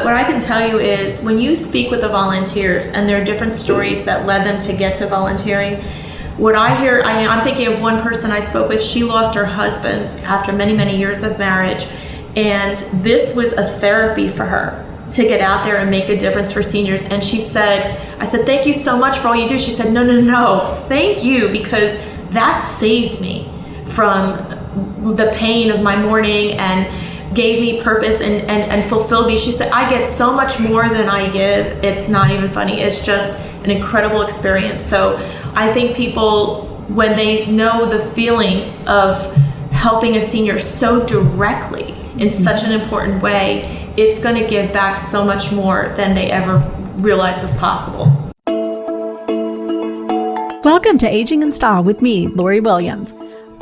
what I can tell you is when you speak with the volunteers and there are different stories that led them to get to volunteering, what I hear, I'm thinking of one person I spoke with. She lost her husband after many, many years of marriage. And this was a therapy for her to get out there and make a difference for seniors. And she said, I said, thank you so much for all you do. She said, no, thank you, because that saved me from the pain of my mourning and gave me purpose and fulfilled me. She said, I get so much more than I give. It's not even funny. It's just an incredible experience. So I think people, when they know the feeling of helping a senior so directly in such an important way, it's going to give back so much more than they ever realized was possible. Welcome to Aging in Style with me, Lori Williams.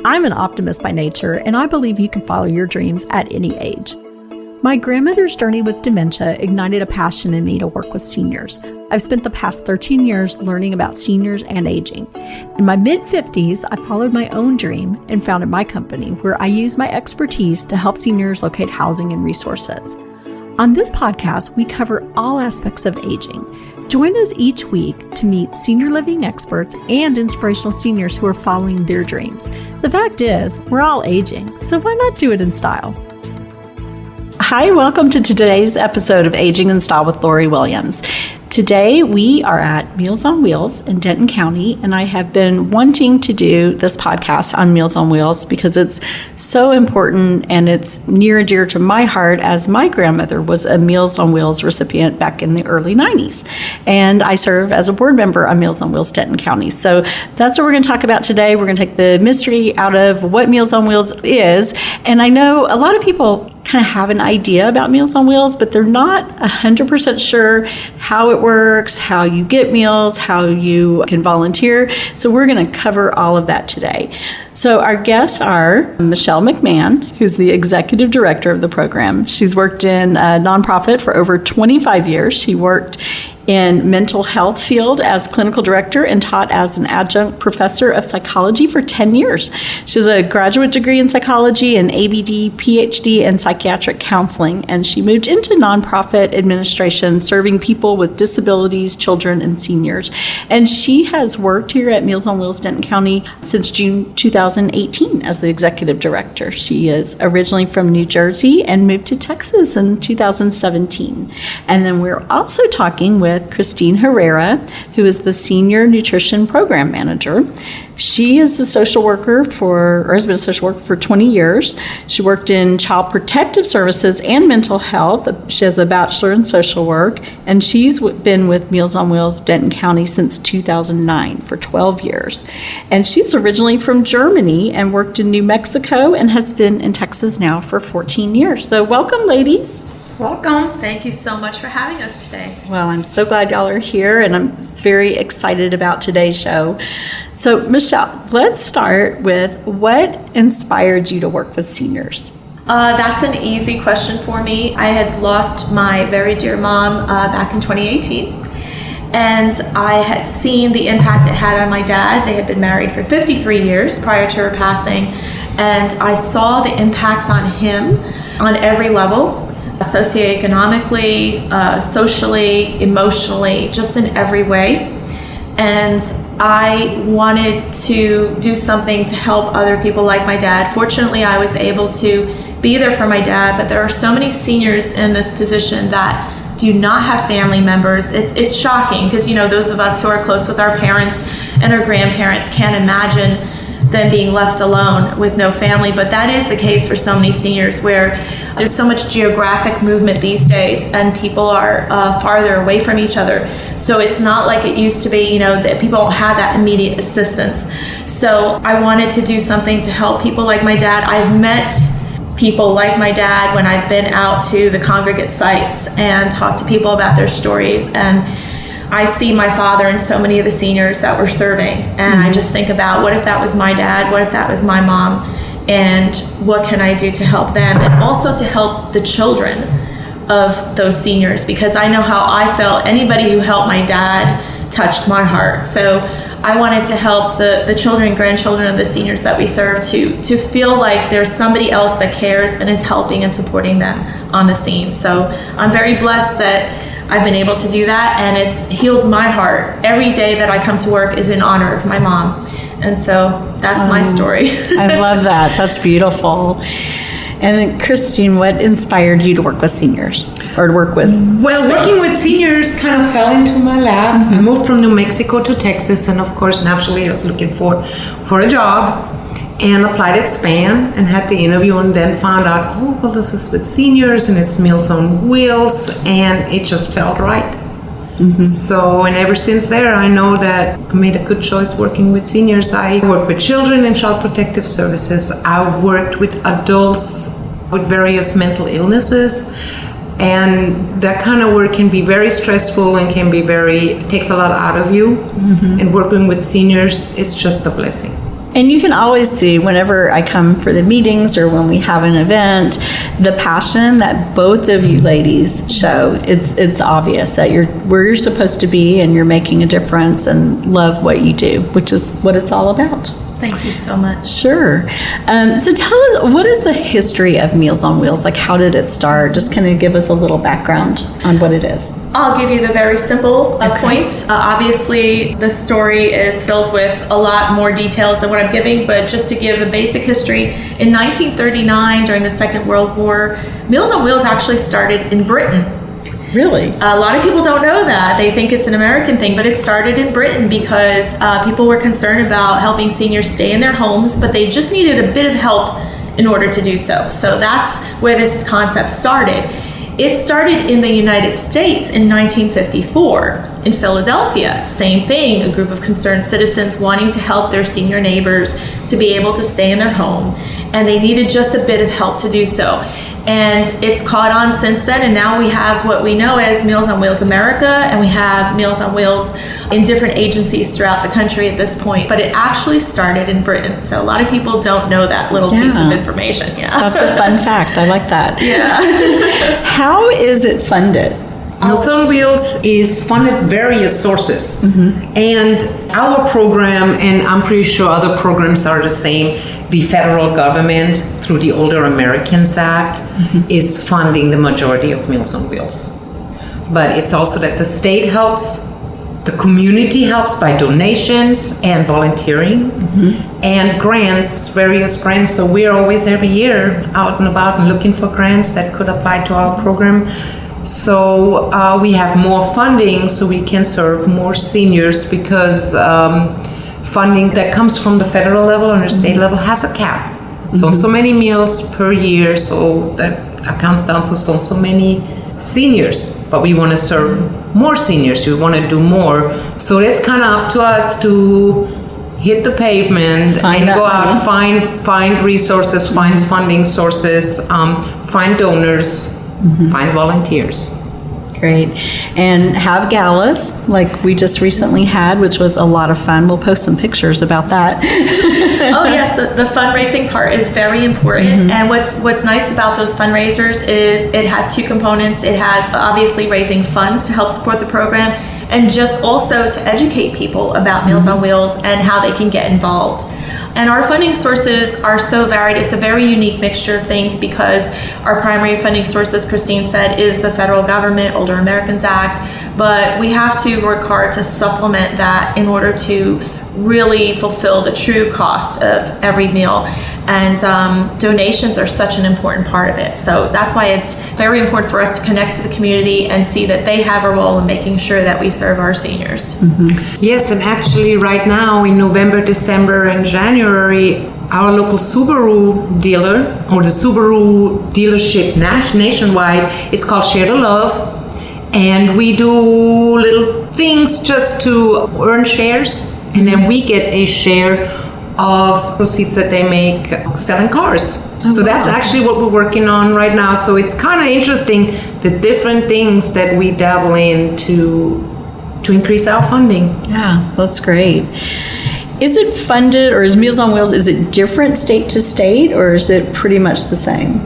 I'm an optimist by nature, and I believe you can follow your dreams at any age. My grandmother's journey with dementia ignited a passion in me to work with seniors. I've spent the past 13 years learning about seniors and aging. In my mid-50s, I followed my own dream and founded my company, where I use my expertise to help seniors locate housing and resources. On this podcast, we cover all aspects of aging. Join us each week to meet senior living experts and inspirational seniors who are following their dreams. The fact is, we're all aging, so why not do it in style? Hi, welcome to today's episode of Aging in Style with Lori Williams. Today we are at Meals on Wheels in Denton County, and I have been wanting to do this podcast on Meals on Wheels because it's so important and it's near and dear to my heart, as my grandmother was a Meals on Wheels recipient back in the early 90s. And I serve as a board member on Meals on Wheels Denton County. So that's what we're going to talk about today. We're going to take the mystery out of what Meals on Wheels is. And I know a lot of people kind of have an idea about Meals on Wheels, but they're not 100% sure how it works, how you get meals, how you can volunteer. So we're going to cover all of that today. So our guests are Michelle McMahon, who's the executive director of the program. She's worked in a nonprofit for over 25 years. She worked in mental health field as clinical director and taught as an adjunct professor of psychology for 10 years. She has a graduate degree in psychology and ABD, PhD in psychiatric counseling, and she moved into nonprofit administration, serving people with disabilities, children, and seniors. And she has worked here at Meals on Wheels Denton County since June 2018 as the executive director. She is originally from New Jersey and moved to Texas in 2017. And then we're also talking with Kristine Herrera, who is the Senior Nutrition Program Manager. She is a social worker has been a social worker for 20 years. She worked in child protective services and mental health. She has a bachelor in social work, and she's been with Meals on Wheels Denton County since 2009 for 12 years. And she's originally from Germany and worked in New Mexico and has been in Texas now for 14 years. So welcome, ladies. Welcome. Thank you so much for having us today. Well, I'm so glad y'all are here, and I'm very excited about today's show. So, Michelle, let's start with what inspired you to work with seniors? That's an easy question for me. I had lost my very dear mom back in 2018, and I had seen the impact it had on my dad. They had been married for 53 years prior to her passing, and I saw the impact on him on every level. Socioeconomically, socially, emotionally, just in every way. And I wanted to do something to help other people like my dad. Fortunately, I was able to be there for my dad, but there are so many seniors in this position that do not have family members. It's shocking because, those of us who are close with our parents and our grandparents can't imagine them being left alone with no family, but that is the case for so many seniors, where there's so much geographic movement these days and people are farther away from each other. So it's not like it used to be, that people don't have that immediate assistance. So I wanted to do something to help people like my dad. I've met people like my dad when I've been out to the Congregate sites and talked to people about their stories, and I see my father and so many of the seniors that we're serving, and I just think about, what if that was my dad? What if that was my mom? And what can I do to help them? And also to help the children of those seniors, because I know how I felt. Anybody who helped my dad touched my heart. So I wanted to help the children and grandchildren of the seniors that we serve to feel like there's somebody else that cares and is helping and supporting them on the scene. So I'm very blessed that I've been able to do that, and it's healed my heart. Every day that I come to work is in honor of my mom. And so that's my story. I love that. That's beautiful. And Kristine, what inspired you to work with seniors or to work with? Well, working with seniors kind of fell into my lap. I moved from New Mexico to Texas, and of course, naturally, I was looking for a job and applied at SPAN and had the interview, and then found out, oh, well, this is with seniors and it's Meals on Wheels, and it just felt right. So, and ever since there, I know that I made a good choice working with seniors. I work with children in Child Protective Services. I worked with adults with various mental illnesses. And that kind of work can be very stressful and can be takes a lot out of you. And working with seniors is just a blessing. And you can always see whenever I come for the meetings or when we have an event, the passion that both of you ladies show. It's obvious that you're where you're supposed to be and you're making a difference and love what you do, which is what it's all about. Thank you so much. Sure. So tell us, what is the history of Meals on Wheels? Like, how did it start? Just kind of give us a little background on what it is. I'll give you the very simple points. Obviously, the story is filled with a lot more details than what I'm giving, but just to give a basic history, in 1939, during the Second World War, Meals on Wheels actually started in Britain. Really? A lot of people don't know that. They think it's an American thing, but it started in Britain because people were concerned about helping seniors stay in their homes, but they just needed a bit of help in order to do so. So that's where this concept started. It started in the United States in 1954 in Philadelphia. Same thing, a group of concerned citizens wanting to help their senior neighbors to be able to stay in their home, and they needed just a bit of help to do so. And it's caught on since then, and now we have what we know as Meals on Wheels America, and we have Meals on Wheels in different agencies throughout the country at this point. But it actually started in Britain, so a lot of people don't know that little piece of information. Yeah, that's a fun fact. I like that. Yeah. How is it funded? Meals on Wheels is funded various sources, and our program, and I'm pretty sure other programs are the same, the federal government through the Older Americans Act is funding the majority of Meals on Wheels. But it's also that the state helps, the community helps by donations and volunteering, and grants, various grants. So we're always every year out and about and looking for grants that could apply to our program. So we have more funding so we can serve more seniors, because funding that comes from the federal level and the state level has a cap. So many meals per year, so that counts down to so many seniors. But we want to serve more seniors. We want to do more. So it's kind of up to us to hit the pavement and go out, find resources, find funding sources, find donors, find volunteers. Great. And have galas like we just recently had, which was a lot of fun. We'll post some pictures about that. Oh yes, the fundraising part is very important. And what's nice about those fundraisers is it has two components. It has obviously raising funds to help support the program, and just also to educate people about Meals on Wheels and how they can get involved. And our funding sources are so varied. It's a very unique mixture of things, because our primary funding source, as Kristine said, is the federal government, Older Americans Act. But we have to work hard to supplement that in order to really fulfill the true cost of every meal. And donations are such an important part of it. So that's why it's very important for us to connect to the community and see that they have a role in making sure that we serve our seniors. Yes, and actually right now in November, December, and January, our local Subaru dealer, or the Subaru dealership nationwide, it's called Share the Love. And we do little things just to earn shares, and then we get a share of proceeds that they make selling cars. So that's actually what we're working on right now. So it's kind of interesting, the different things that we dabble in to increase our funding. Yeah, that's great. Is it funded, or is Meals on Wheels, is it different state to state, or is it pretty much the same?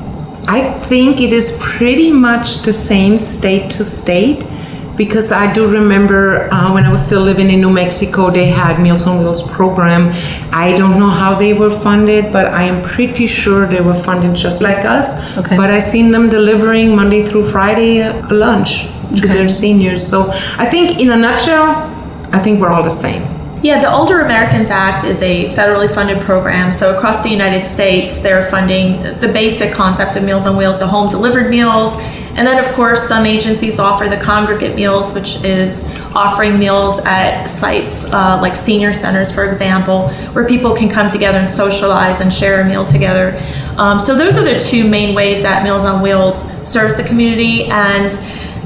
I think it is pretty much the same state to state, because I do remember when I was still living in New Mexico, they had Meals on Wheels program. I don't know how they were funded, but I am pretty sure they were funded just like us. Okay. But I seen them delivering Monday through Friday lunch to their seniors. So I think in a nutshell, I think we're all the same. Yeah, the Older Americans Act is a federally funded program. So across the United States, they're funding the basic concept of Meals on Wheels, the home delivered meals. And then, of course, some agencies offer the Congregate meals, which is offering meals at sites like senior centers, for example, where people can come together and socialize and share a meal together. So those are the two main ways that Meals on Wheels serves the community. And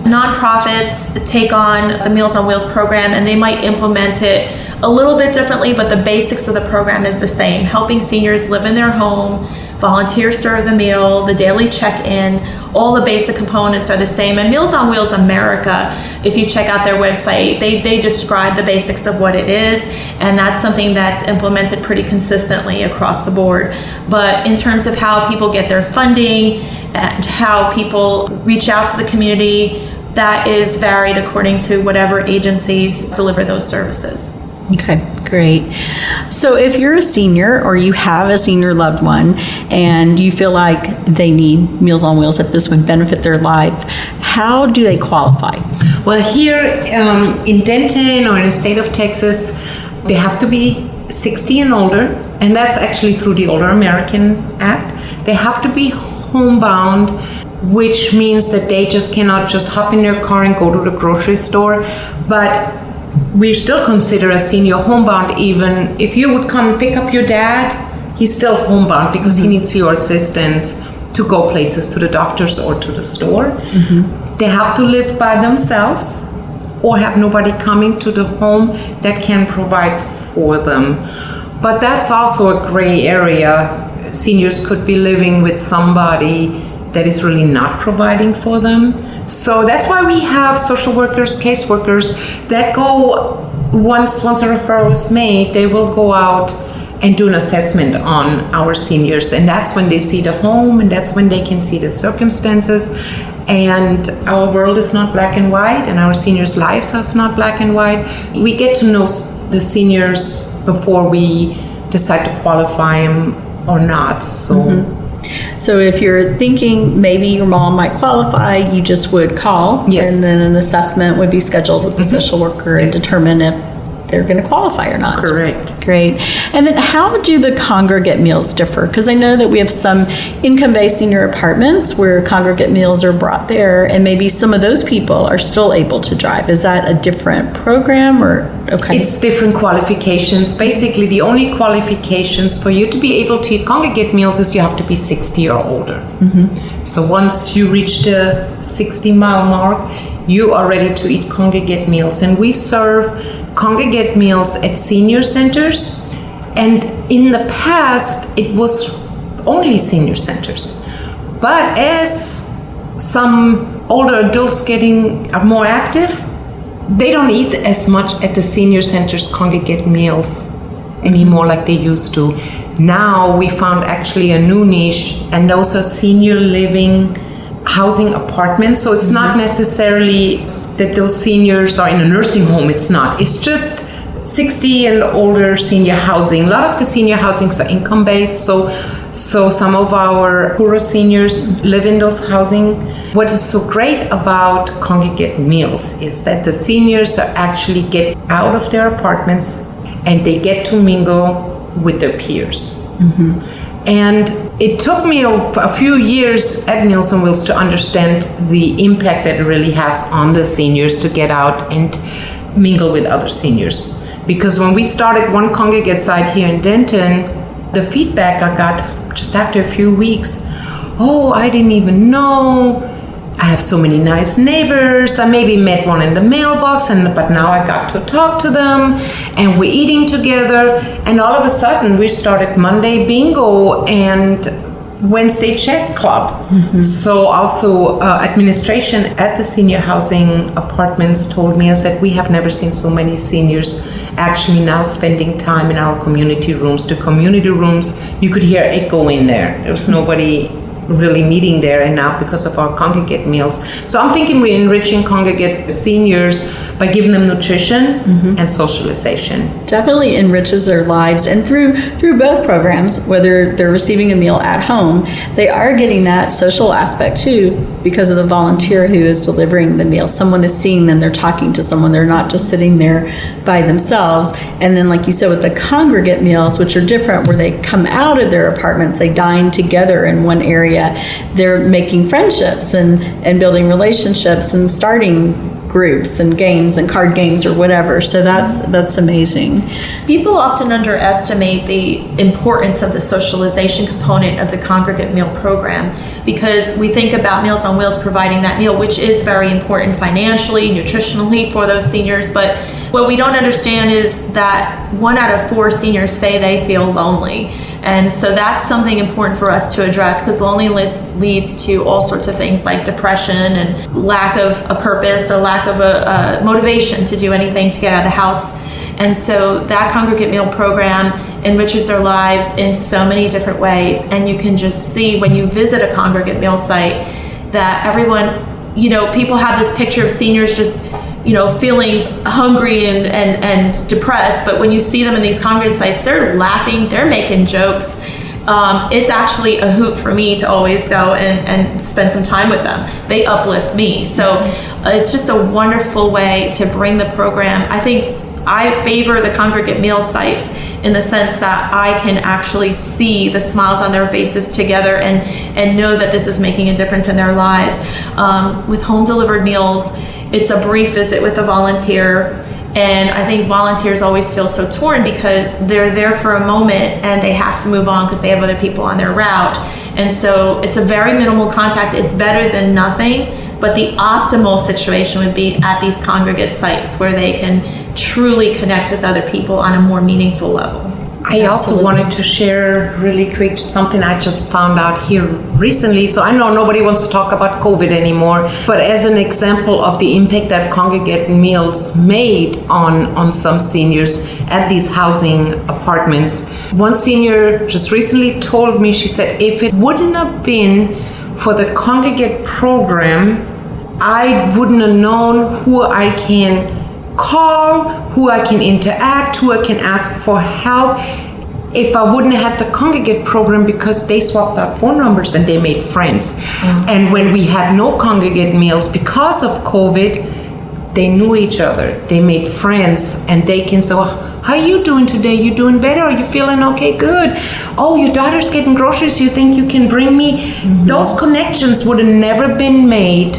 nonprofits take on the Meals on Wheels program, and they might implement it a little bit differently, but the basics of the program is the same. Helping seniors live in their home, volunteers serve the meal, the daily check-in, all the basic components are the same. And Meals on Wheels America, if you check out their website, they describe the basics of what it is, and that's something that's implemented pretty consistently across the board. But in terms of how people get their funding and how people reach out to the community, that is varied according to whatever agencies deliver those services. Okay, great. So if you're a senior or you have a senior loved one and you feel like they need Meals on Wheels, if this would benefit their life, how do they qualify? Well, here in Denton or in the state of Texas, they have to be 60 and older, and that's actually through the Older American Act. They have to be homebound, which means that they just cannot just hop in their car and go to the grocery store, but we still consider a senior homebound. Even if you would come and pick up your dad, he's still homebound because he needs your assistance to go places, to the doctors or to the store. They have to live by themselves or have nobody coming to the home that can provide for them. But that's also a gray area. Seniors could be living with somebody that is really not providing for them. So that's why we have social workers, caseworkers that go, once a referral is made, they will go out and do an assessment on our seniors. And that's when they see the home, and that's when they can see the circumstances. And our world is not black and white, and our seniors' lives are not black and white. We get to know the seniors before we decide to qualify them or not. So if you're thinking maybe your mom might qualify, you just would call, Yes. and then an assessment would be scheduled with the social worker and determine if they're going to qualify or not. Correct. Great. And then how do the Congregate meals differ? Because I know that we have some income-based senior apartments where Congregate meals are brought there, and maybe some of those people are still able to drive. Is that a different program or okay? It's different qualifications. Basically, the only qualifications for you to be able to eat Congregate meals is you have to be 60 or older. So once you reach the 60-mile mark, you are ready to eat Congregate meals. And we serve Congregate meals at senior centers. And in the past, it was only senior centers. But as some older adults are more active, they don't eat as much at the senior centers Congregate meals anymore like they used to. Now we found actually a new niche, and those are senior living housing apartments. So it's not necessarily that those seniors are in a nursing home. It's not. It's just 60 and older senior housing. A lot of the senior housings are income based. So some of our poorer seniors live in those housing. What is so great about Congregate meals is that the seniors are actually get out of their apartments and they get to mingle with their peers. And it took me a few years at Meals on Wheels to understand the impact that it really has on the seniors to get out and mingle with other seniors. Because when we started one Congregate site here in Denton, the feedback I got just after a few weeks, oh, I didn't even know. I have so many nice neighbors. I maybe met one in the mailbox, but now I got to talk to them, and we're eating together. And all of a sudden, we started Monday bingo and Wednesday chess club. So also administration at the senior housing apartments told me, I said, we have never seen so many seniors actually now spending time in our community rooms. The community rooms, you could hear echo in there. There was nobody really meeting there, and now because of our Congregate meals. So I'm thinking we're enriching Congregate seniors by giving them nutrition and socialization. Definitely enriches their lives, and through both programs, whether they're receiving a meal at home, they are getting that social aspect too, because of the volunteer who is delivering the meal. Someone is seeing them, they're talking to someone, they're not just sitting there by themselves. And then, like you said, with the Congregate meals, which are different, where they come out of their apartments, they dine together in one area, they're making friendships and building relationships and starting groups and games and card games or whatever. So that's amazing. People often underestimate the importance of the socialization component of the Congregate meal program, because we think about Meals on Wheels providing that meal, which is very important financially, nutritionally for those seniors. But what we don't understand is that 1 out of 4 seniors say they feel lonely. And so that's something important for us to address, because loneliness leads to all sorts of things like depression and lack of a purpose or lack of a motivation to do anything to get out of the house. And so that Congregate meal program enriches their lives in so many different ways. And you can just see when you visit a Congregate meal site that everyone, people have this picture of seniors just feeling hungry and depressed, but when you see them in these Congregate sites, they're laughing, they're making jokes. It's actually a hoot for me to always go and spend some time with them. They uplift me. So it's just a wonderful way to bring the program. I think I favor the Congregate meal sites in the sense that I can actually see the smiles on their faces together and know that this is making a difference in their lives. With home delivered meals, it's a brief visit with a volunteer, and I think volunteers always feel so torn because they're there for a moment and they have to move on because they have other people on their route. And so it's a very minimal contact. It's better than nothing, but the optimal situation would be at these Congregate sites where they can truly connect with other people on a more meaningful level. I also wanted to share really quick something I just found out here recently. So I know nobody wants to talk about COVID anymore, but as an example of the impact that Congregate meals made on some seniors at these housing apartments. One senior just recently told me, she said, if it wouldn't have been for the Congregate program, I wouldn't have known who I can call, who I can interact, who I can ask for help, if I wouldn't have had the Congregate program, because they swapped out phone numbers and they made friends. And when we had no Congregate meals because of COVID, they knew each other, they made friends, and they can say, how are you doing today? You doing better? Are you feeling okay? Good. Oh, your daughter's getting groceries. You think you can bring me? Those connections would have never been made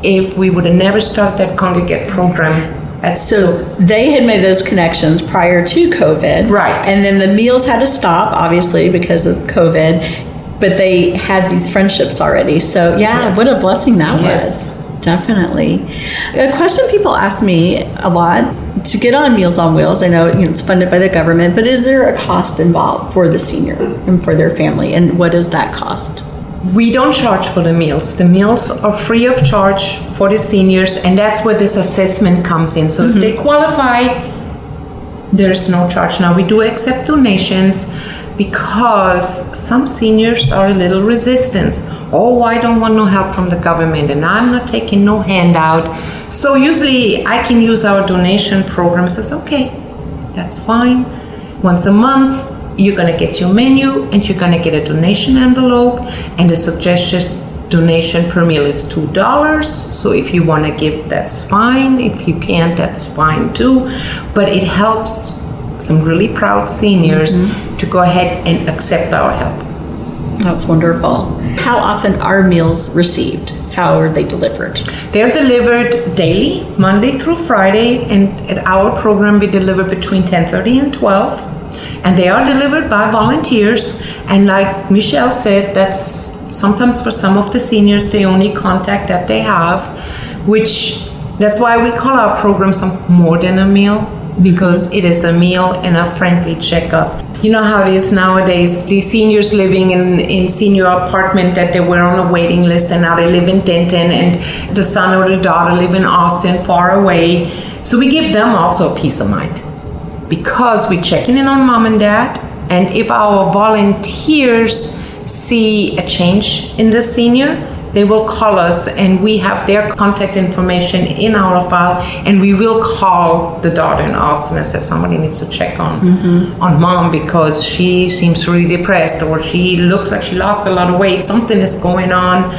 if we would have never started that Congregate program. So they had made those connections prior to COVID. Right. And then the meals had to stop, obviously, because of COVID, but they had these friendships already. So what a blessing that was. Definitely. A question people ask me a lot, to get on Meals on Wheels, I know it's funded by the government, but is there a cost involved for the senior and for their family? And what is that cost? We don't charge for the meals. The meals are free of charge for the seniors, and that's where this assessment comes in. So if they qualify, there's no charge. Now, we do accept donations because some seniors are a little resistant. Oh, I don't want no help from the government, and I'm not taking no handout. So usually I can use our donation program. Says, okay, that's fine. Once a month, you're going to get your menu and you're going to get a donation envelope, and the suggested donation per meal is $2. So if you want to give, that's fine. If you can't, that's fine too. But it helps some really proud seniors to go ahead and accept our help. That's wonderful. How often are meals received? How are they delivered? They're delivered daily, Monday through Friday, and at our program we deliver between 10:30 and 12. And they are delivered by volunteers. And like Michelle said, that's sometimes for some of the seniors the only contact that they have, that's why we call our program more than a meal, because it is a meal and a friendly checkup. You know how it is nowadays, these seniors living in senior apartment that they were on a waiting list, and now they live in Denton, and the son or the daughter live in Austin, far away. So we give them also a peace of mind, because we're checking in on mom and dad. And if our volunteers see a change in the senior, they will call us, and we have their contact information in our file, and we will call the daughter in Austin and say somebody needs to check on mom because she seems really depressed, or she looks like she lost a lot of weight. Something is going on,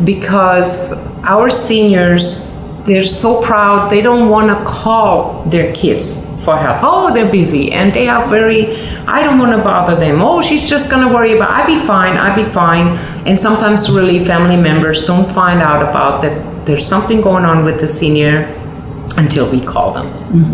because our seniors, they're so proud. They don't want to call their kids for help. Oh, they're busy, and they are I don't want to bother them. Oh, she's just going to worry about, I'll be fine. And sometimes really family members don't find out about that there's something going on with the senior until we call them.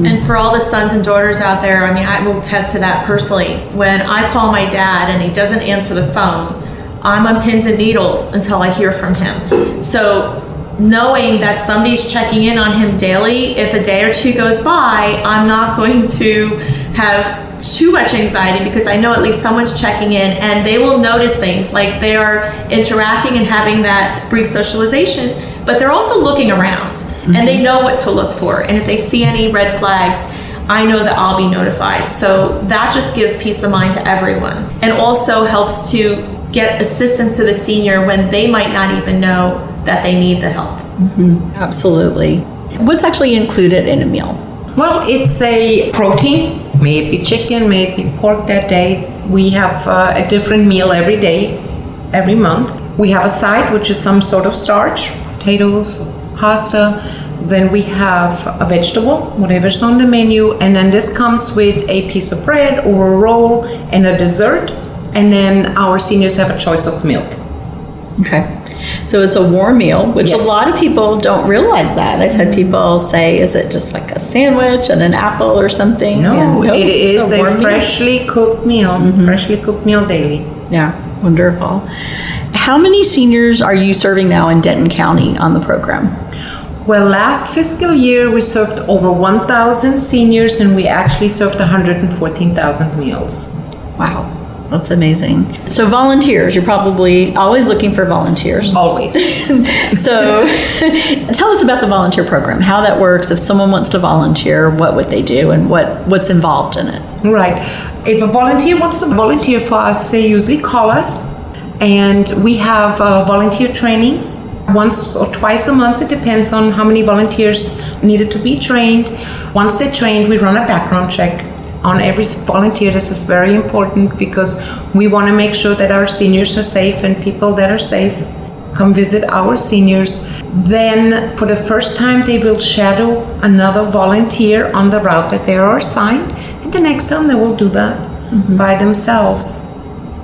And for all the sons and daughters out there, I mean, I will attest to that personally. When I call my dad and he doesn't answer the phone, I'm on pins and needles until I hear from him. So knowing that somebody's checking in on him daily, if a day or two goes by, I'm not going to have too much anxiety, because I know at least someone's checking in, and they will notice things like they are interacting and having that brief socialization, but they're also looking around and they know what to look for. And if they see any red flags, I know that I'll be notified. So that just gives peace of mind to everyone, and also helps to get assistance to the senior when they might not even know that they need the help. Absolutely. What's actually included in a meal? Well, it's a protein. May it be chicken, may it be pork that day. We have a different meal every day, every month. We have a side, which is some sort of starch, potatoes, pasta. Then we have a vegetable, whatever's on the menu. And then this comes with a piece of bread or a roll and a dessert. And then our seniors have a choice of milk. Okay. So it's a warm meal, which Yes. a lot of people don't realize that. I've had people say, is it just like a sandwich and an apple or something? No, Yeah, it is a warm meal. freshly cooked meal, freshly cooked meal daily. Yeah, wonderful. How many seniors are you serving now in Denton County on the program? Well, last fiscal year we served over 1,000 seniors, and we actually served 114,000 meals. Wow, that's amazing. So volunteers, you're probably always looking for volunteers. Always. So tell us about the volunteer program, how that works. If someone wants to volunteer, what would they do, and what's involved in it? Right. If a volunteer wants to volunteer for us, they usually call us, and we have volunteer trainings once or twice a month. It depends on how many volunteers needed to be trained. Once they're trained, we run a background check on every volunteer. This is very important because we want to make sure that our seniors are safe, and people that are safe come visit our seniors. Then for the first time, they will shadow another volunteer on the route that they are assigned, and the next time they will do that by themselves.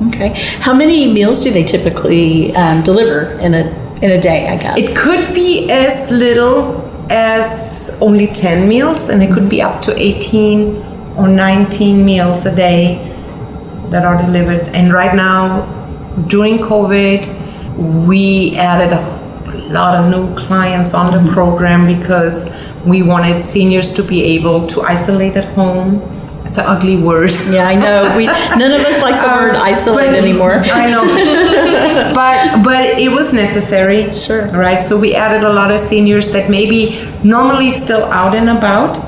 Okay. How many meals do they typically deliver in a day, I guess? It could be as little as only 10 meals, and it could be up to 18 or 19 meals a day that are delivered. And right now, during COVID, we added a lot of new clients on the program because we wanted seniors to be able to isolate at home. It's an ugly word. Yeah, I know. None of us like the word isolate anymore. I know. but it was necessary. Sure. Right? So we added a lot of seniors that maybe normally still out and about,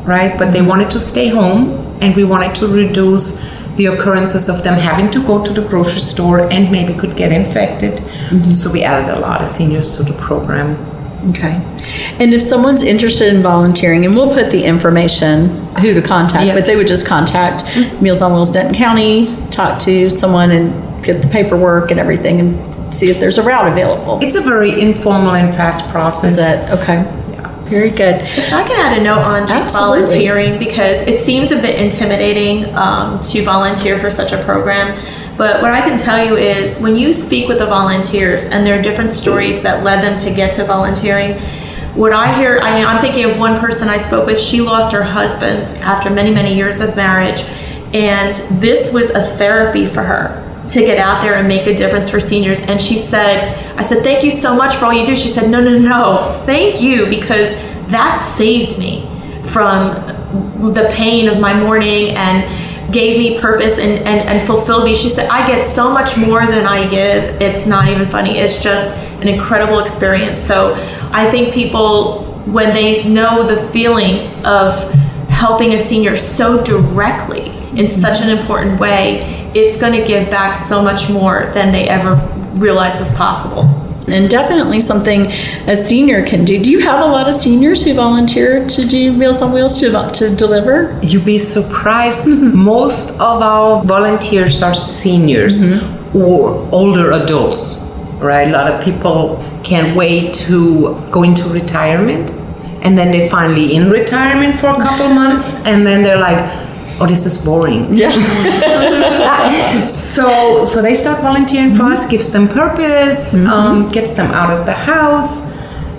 right? But they wanted to stay home, and we wanted to reduce the occurrences of them having to go to the grocery store and maybe could get infected. So we added a lot of seniors to the program. Okay. And if someone's interested in volunteering, and we'll put the information, who to contact, Yes. but they would just contact Meals on Wheels Denton County, talk to someone and get the paperwork and everything and see if there's a route available. It's a very informal and fast process. Is that okay? Very good. If I can add a note on just Absolutely. volunteering, because it seems a bit intimidating to volunteer for such a program. But what I can tell you is when you speak with the volunteers and there are different stories that led them to get to volunteering, what I hear, I mean, I'm thinking of one person I spoke with. She lost her husband after many, many years of marriage. And this was a therapy for her to get out there and make a difference for seniors. And she said, I said, thank you so much for all you do. She said, no, thank you, because that saved me from the pain of my morning and gave me purpose and fulfilled me. She said, I get so much more than I give. It's not even funny. It's just an incredible experience. So I think people, when they know the feeling of helping a senior so directly in such an important way, it's going to give back so much more than they ever realized was possible. And definitely something a senior can do. Do you have a lot of seniors who volunteer to do Meals on Wheels to deliver? You'd be surprised. Most of our volunteers are seniors or older adults, right? A lot of people can't wait to go into retirement, and then they're finally in retirement for a couple months, and then they're like, oh, this is boring. Yeah. So they start volunteering for us, gives them purpose, gets them out of the house.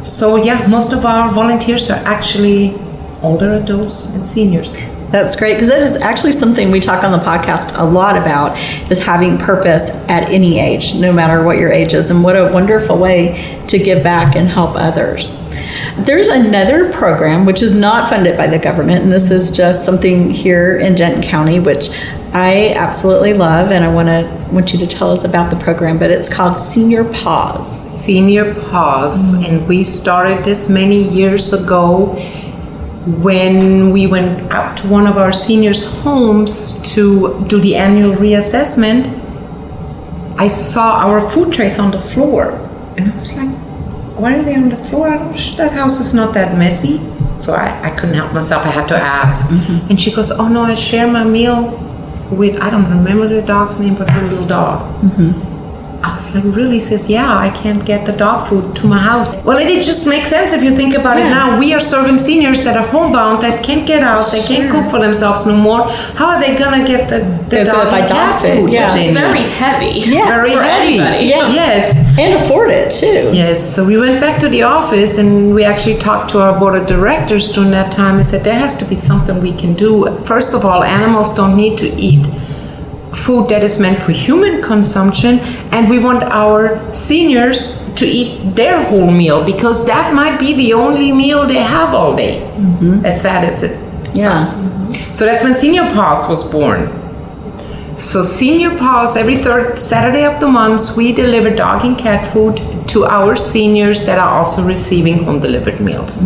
So yeah, most of our volunteers are actually older adults and seniors. That's great, because that is actually something we talk on the podcast a lot about, is having purpose at any age, no matter what your age is, and what a wonderful way to give back and help others. There's another program which is not funded by the government, and this is just something here in Denton County, which I absolutely love, and I want you to tell us about the program, but it's called Senior Pause. Senior Pause, and we started this many years ago when we went out to one of our seniors' homes to do the annual reassessment. I saw our food trays on the floor, and I was like, why are they on the floor? That house is not that messy. So I couldn't help myself. I had to ask. And she goes, oh no, I share my meal with, I don't remember the dog's name, but her little dog. I was like, really? Says, yeah, I can't get the dog food to my house. Well, it just makes sense if you think about it now. We are serving seniors that are homebound, that can't get out, they can't cook for themselves no more. How are they going to get the dog and cat food? Yeah, it's very heavy. Yeah, very for heavy. Anybody. Yeah. Yes. And afford it, too. Yes, so we went back to the office and we actually talked to our board of directors during that time and said, there has to be something we can do. First of all, animals don't need to eat food that is meant for human consumption, and we want our seniors to eat their whole meal, because that might be the only meal they have all day, as sad as it sounds. So that's when Senior Pause was born. So Senior Pause, every third Saturday of the month, we deliver dog and cat food to our seniors that are also receiving home delivered meals.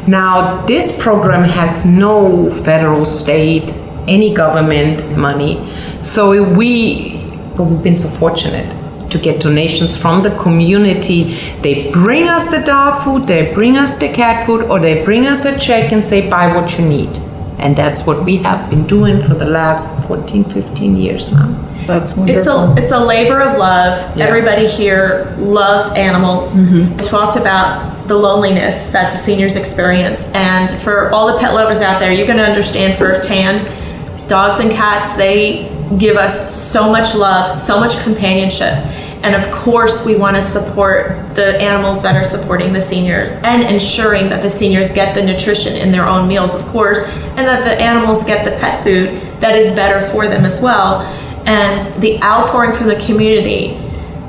Now, this program has no federal, state, any government money. So we've been so fortunate to get donations from the community. They bring us the dog food, they bring us the cat food, or they bring us a check and say, buy what you need. And that's what we have been doing for the last 14, 15 years now. That's wonderful. It's a labor of love. Yeah. Everybody here loves animals. I talked about the loneliness that the seniors experience. And for all the pet lovers out there, you're going to understand firsthand, dogs and cats, they give us so much love, so much companionship. And of course, we want to support the animals that are supporting the seniors and ensuring that the seniors get the nutrition in their own meals, of course, and that the animals get the pet food that is better for them as well. And the outpouring from the community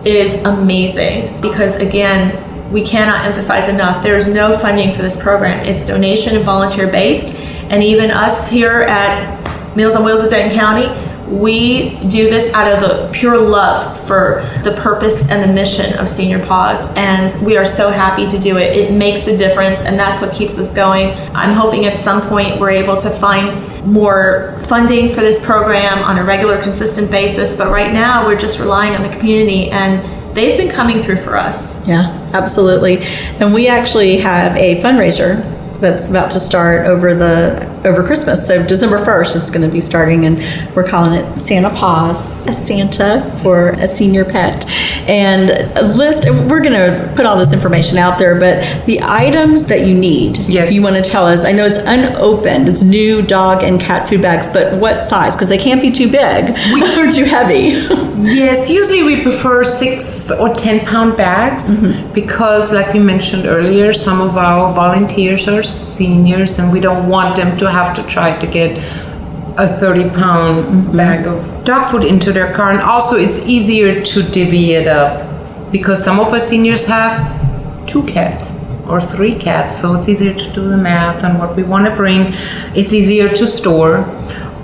is amazing because, again, we cannot emphasize enough, there is no funding for this program. It's donation and volunteer based. And even us here at Meals on Wheels of Denton County, we do this out of the pure love for the purpose and the mission of Senior Pause, and we are so happy to do it. It makes a difference, and that's what keeps us going. I'm hoping at some point we're able to find more funding for this program on a regular, consistent basis, but right now we're just relying on the community, and they've been coming through for us. Yeah, absolutely. And we actually have a fundraiser that's about to start over Christmas. So December 1st, it's going to be starting, and we're calling it Santa Paws, a Santa for a senior pet. And a list, and we're going to put all this information out there, but the items that you need, yes, if you want to tell us, I know it's unopened, it's new dog and cat food bags, but what size? Because they can't be too big or too heavy. Yes, usually we prefer 6 or 10 pound bags because, like we mentioned earlier, some of our volunteers are seniors and we don't want them to have to try to get a 30-pound bag of dog food into their car. And also it's easier to divvy it up because some of our seniors have 2 cats or 3 cats, so it's easier to do the math on what we want to bring. It's easier to store.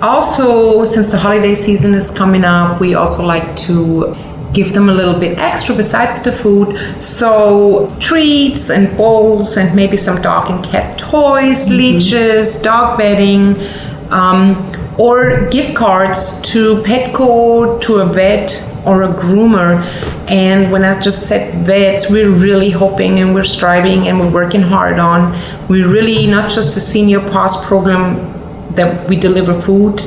Also, since the holiday season is coming up, we also like to give them a little bit extra besides the food. So treats and bowls and maybe some dog and cat toys, leashes, dog bedding. or gift cards to Petco, to a vet or a groomer. And when I just said vets, we're really hoping and we're striving and we're working hard on. We really, not just the Senior Pass program that we deliver food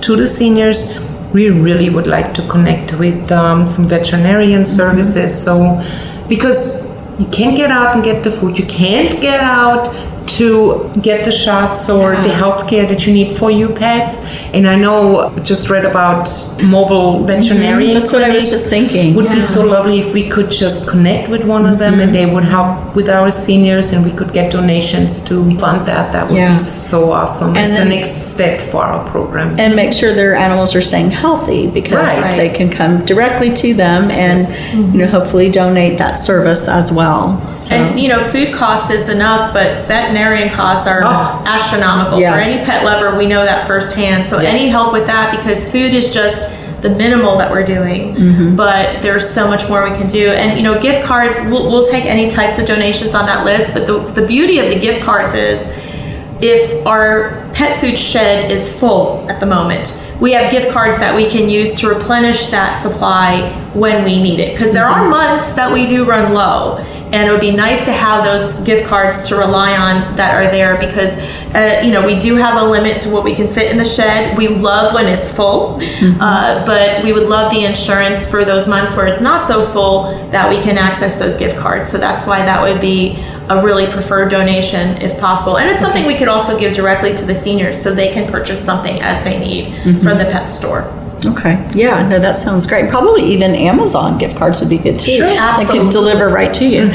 to the seniors, we really would like to connect with some veterinarian services. So, because you can't get out and get the food, you can't get out to get the shots or the health care that you need for your pets. And I know, just read about mobile veterinarian That's what I was just thinking. Would be so lovely if we could just connect with one of them and they would help with our seniors and we could get donations to fund that. That would be so awesome. It's the next step for our program. And make sure their animals are staying healthy, because they can come directly to them and hopefully donate that service as well. So. And food cost is enough, but veterinarian costs are astronomical. For any pet lover, we know that firsthand. So any help with that, because food is just the minimal that we're doing, but there's so much more we can do. And gift cards, we'll take any types of donations on that list, but the beauty of the gift cards is, if our pet food shed is full at the moment, we have gift cards that we can use to replenish that supply when we need it, because there are months that we do run low. And it would be nice to have those gift cards to rely on that are there, because, we do have a limit to what we can fit in the shed. We love when it's full, but we would love the insurance for those months where it's not so full, that we can access those gift cards. So that's why that would be a really preferred donation if possible. And it's something we could also give directly to the seniors so they can purchase something as they need from the pet store. Okay. Yeah, no, that sounds great. Probably even Amazon gift cards would be good too. Sure, absolutely. They can deliver right to you.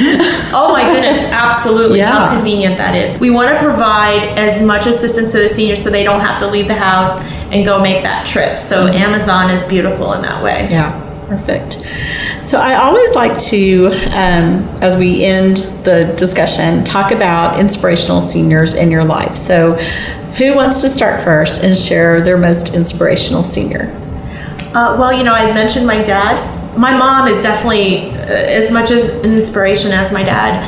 Oh my goodness, absolutely. How convenient that is. We want to provide as much assistance to the seniors so they don't have to leave the house and go make that trip. So Amazon is beautiful in that way. Yeah, perfect. So I always like to, as we end the discussion, talk about inspirational seniors in your life. So who wants to start first and share their most inspirational senior? I mentioned my dad. My mom is definitely as much as an inspiration as my dad.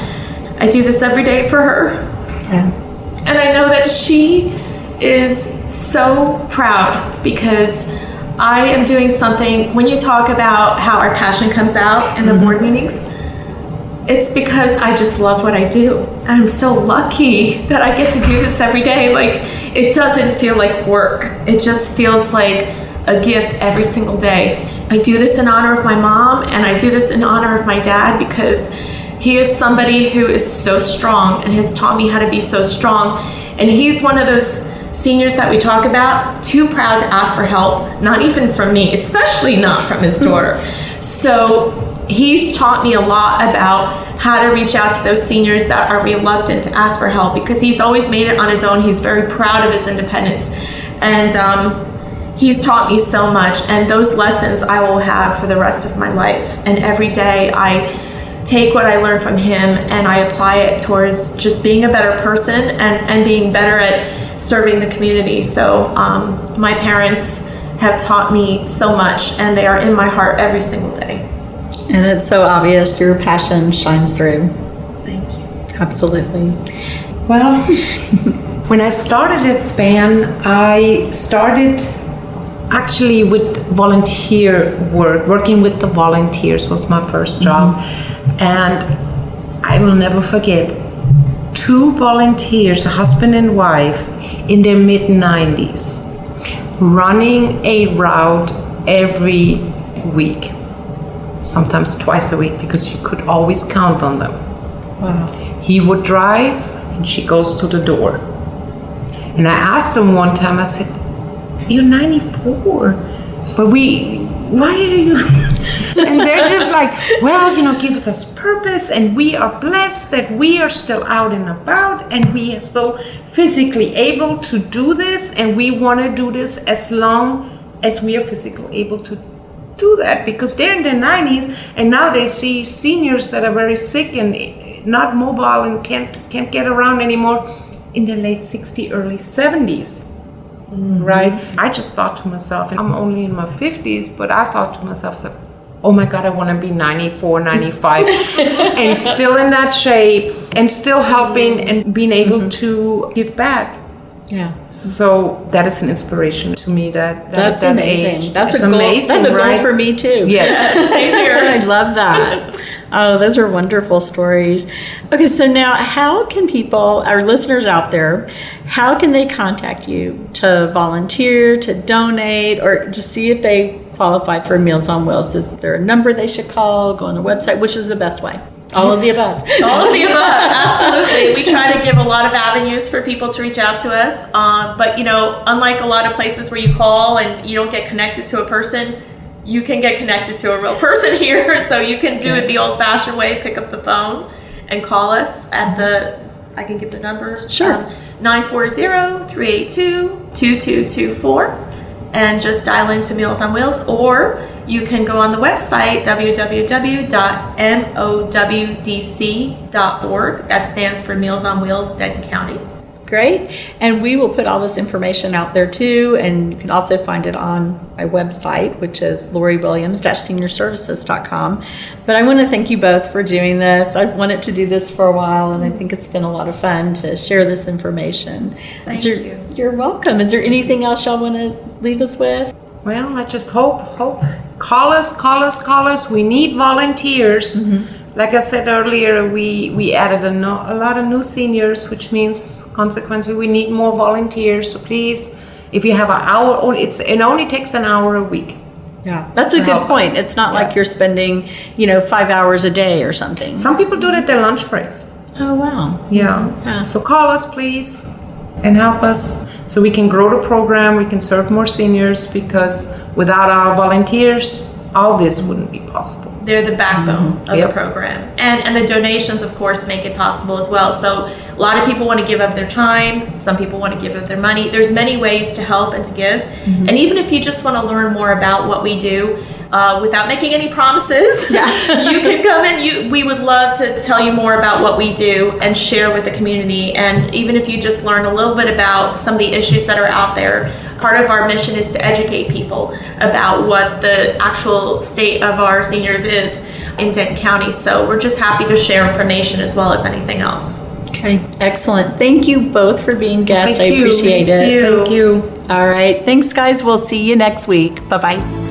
I do this every day for her. Yeah. And I know that she is so proud, because I am doing something. When you talk about how our passion comes out in the board meetings, it's because I just love what I do. And I'm so lucky that I get to do this every day. Like, it doesn't feel like work. It just feels like a gift every single day. I do this in honor of my mom, and I do this in honor of my dad, because he is somebody who is so strong and has taught me how to be so strong. And he's one of those seniors that we talk about, too proud to ask for help, not even from me, especially not from his daughter. So he's taught me a lot about how to reach out to those seniors that are reluctant to ask for help, because he's always made it on his own. He's very proud of his independence. And he's taught me so much, and those lessons I will have for the rest of my life. And every day I take what I learned from him and I apply it towards just being a better person and being better at serving the community. So my parents have taught me so much, and they are in my heart every single day. And it's so obvious your passion shines through. Thank you. Absolutely. Well, when I started at SPAN, I started actually with volunteer work. Working with the volunteers was my first job. And I will never forget, 2 volunteers, a husband and wife, in their mid-90s, running a route every week, sometimes twice a week, because you could always count on them. Wow. He would drive and she goes to the door. And I asked him one time, I said, "You're 94, but why are you?" And they're just like, "Well, gives us purpose, and we are blessed that we are still out and about, and we are still physically able to do this, and we want to do this as long as we are physically able to do that," because they're in their 90s, and now they see seniors that are very sick and not mobile and can't get around anymore in their late 60s, early 70s. Right? I just thought to myself, and I'm only in my 50s, but I thought to myself, I said, oh my God, I want to be 94, 95 and still in that shape and still helping and being able to give back. Yeah. So that is an inspiration to me. That's amazing. Age. That's it's a goal. amazing, That's a goal right? for me too. Yes. Same here. I love that. Oh, those are wonderful stories. Okay, so now how can people, our listeners out there, how can they contact you to volunteer, to donate, or just see if they qualify for Meals on Wheels? Is there a number they should call, go on the website? Which is the best way? All of the above. All of the above, absolutely. We try to give a lot of avenues for people to reach out to us. But, unlike a lot of places where you call and you don't get connected to a person, you can get connected to a real person here. So you can do it the old-fashioned way, pick up the phone and call us at I can give the number. Sure. 940-382-2224. And just dial into Meals on Wheels, or you can go on the website, www.mowdc.org. That stands for Meals on Wheels, Denton County. Great. And we will put all this information out there too. And you can also find it on my website, which is loriwilliams-seniorservices.com. But I want to thank you both for doing this. I've wanted to do this for a while, and I think it's been a lot of fun to share this information. Thank you. You're welcome. Is there anything else y'all want to leave us with? Well, let's just hope. Call us. We need volunteers. Mm-hmm. Like I said earlier, we added a lot of new seniors, which means consequently we need more volunteers. So please, if you have an hour, it only takes an hour a week. Yeah, that's a good point. It's not like you're spending, 5 hours a day or something. Some people do it at their lunch breaks. Oh, wow. Yeah. So call us, please, and help us so we can grow the program. We can serve more seniors, because without our volunteers, all this wouldn't be possible. They're the backbone of the program. And the donations, of course, make it possible as well. So a lot of people want to give up their time. Some people want to give up their money. There's many ways to help and to give. And even if you just want to learn more about what we do, without making any promises, you can come in. We would love to tell you more about what we do and share with the community. And even if you just learn a little bit about some of the issues that are out there, part of our mission is to educate people about what the actual state of our seniors is in Denton County. So we're just happy to share information as well as anything else. Okay, excellent. Thank you both for being guests. I appreciate it. Thank you. All right. Thanks, guys. We'll see you next week. Bye-bye.